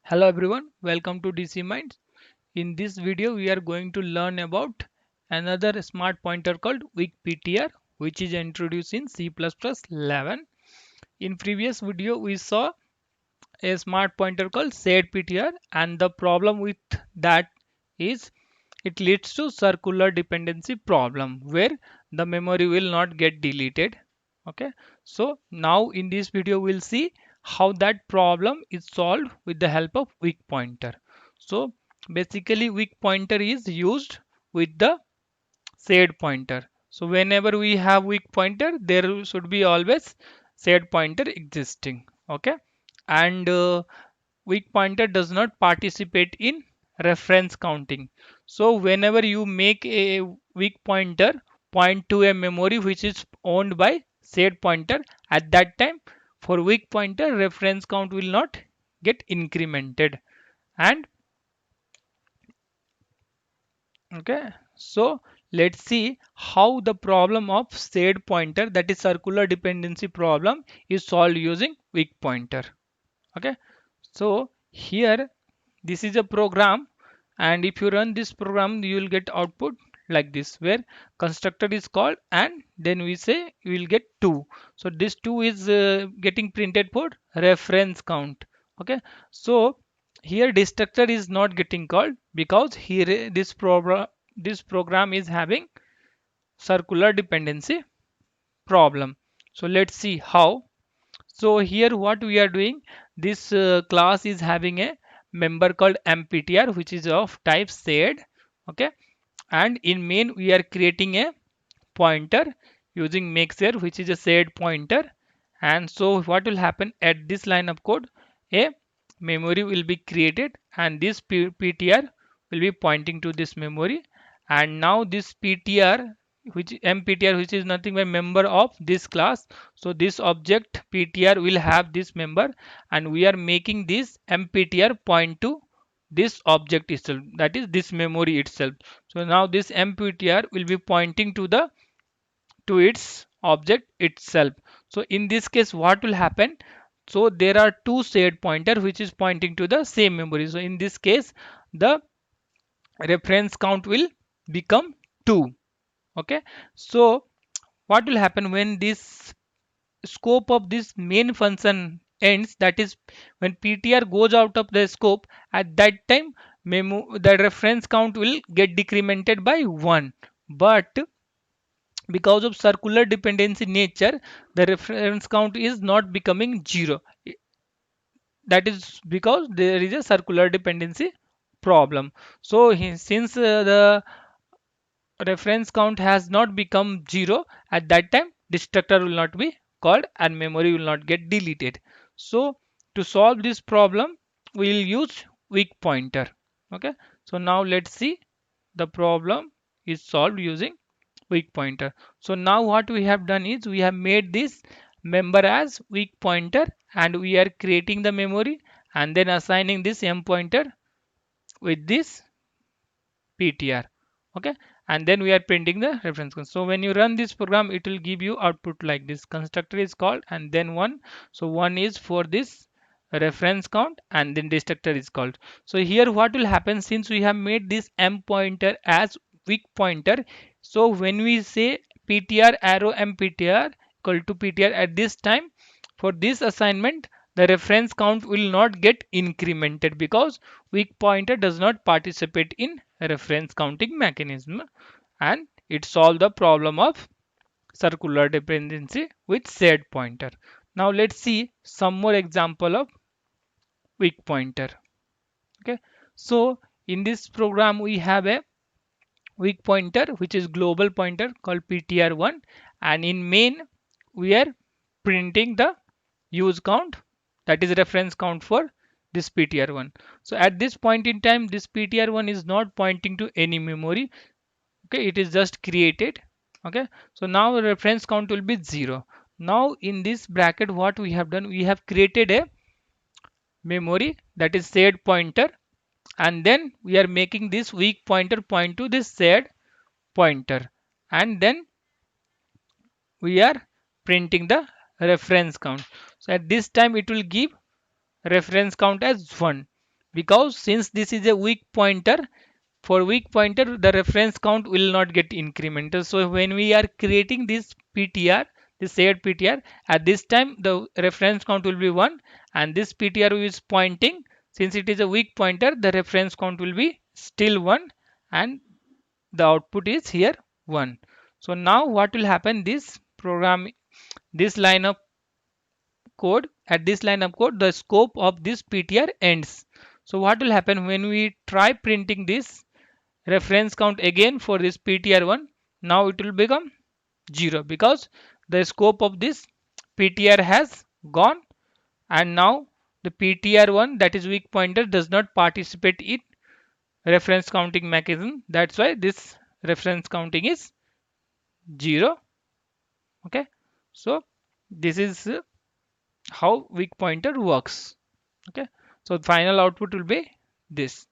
Hello everyone, welcome to DC Minds. In this video, we are going to learn about another smart pointer called WeakPTR, which is introduced in C++11. In previous video, we saw a smart pointer called SaidPTR, and the problem with that is it leads to circular dependency problem where the memory will not get deleted. Okay, so now in this video we'll see how that problem is solved with the help of weak pointer. So basically weak pointer is used with the said pointer. So whenever we have weak pointer, there should be always said pointer existing. Okay, and weak pointer does not participate in reference counting. So whenever you make a weak pointer point to a memory which is owned by said pointer, at that time for weak pointer reference count will not get incremented. And okay, so let's see how the problem of said pointer, that is circular dependency problem, is solved using weak pointer. Okay, so here this is a program, and if you run this program you will get output like this where constructor is called and then we say you will get 2. So this 2 is getting printed for reference count. Okay, so here destructor is not getting called because here this program is having circular dependency problem. So let's see how. So here what we are doing, this class is having a member called mptr which is of type said. Okay, and in main we are creating a pointer using makeshare which is a said pointer. And so what will happen at this line of code, a memory will be created and this ptr will be pointing to this memory. And now this ptr, which mptr, which is nothing but member of this class, so this object ptr will have this member, and we are making this mptr point to this object itself, that is this memory itself. So now this mptr will be pointing to its object itself. So in this case what will happen, so there are two said pointer which is pointing to the same memory. So in this case the reference count will become 2. Okay, so what will happen when this scope of this main function ends, that is when ptr goes out of the scope, at that time the reference count will get decremented by 1. But because of circular dependency nature, the reference count is not becoming 0. That is because there is a circular dependency problem. So since the reference count has not become 0, at that time destructor will not be called and memory will not get deleted. So to solve this problem we will use weak pointer. Okay, so now let's see the problem is solved using weak pointer. So now what we have done is we have made this member as weak pointer and we are creating the memory and then assigning this m pointer with this ptr. Okay, and then we are printing the reference count. So when you run this program it will give you output like this: constructor is called and then 1. So 1 is for this reference count and then destructor is called. So here what will happen, since we have made this m pointer as weak pointer, so when we say ptr arrow mptr equal to ptr at this time, for this assignment the reference count will not get incremented because weak pointer does not participate in reference counting mechanism, and it solved the problem of circular dependency with said pointer. Now let's see some more example of weak pointer. Okay, so in this program we have a weak pointer which is global pointer called ptr1, and in main we are printing the use count, that is reference count for this ptr1. So at this point in time this ptr1 is not pointing to any memory. Okay, it is just created. Okay, so now the reference count will be 0. Now in this bracket what we have done, we have created a memory, that is said pointer, and then we are making this weak pointer point to this said pointer, and then we are printing the reference count. So at this time it will give reference count as 1. because since this is a weak pointer, for weak pointer the reference count will not get incremental. So when we are creating this ptr, the shared ptr, at this time the reference count will be 1, and this ptr is pointing, since it is a weak pointer, the reference count will be still 1, and the output is here 1. So now what will happen, this program, this line of code, at this line of code the scope of this ptr ends. So what will happen when we try printing this reference count again for this ptr1, now it will become 0 because the scope of this ptr has gone, and now the ptr1, that is weak pointer, does not participate in reference counting mechanism. That's why this reference counting is 0. Okay, so this is how weak pointer works. Okay, so final output will be this.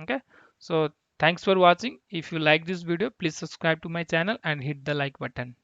Okay, so thanks for watching. If you like this video, please subscribe to my channel and hit the like button.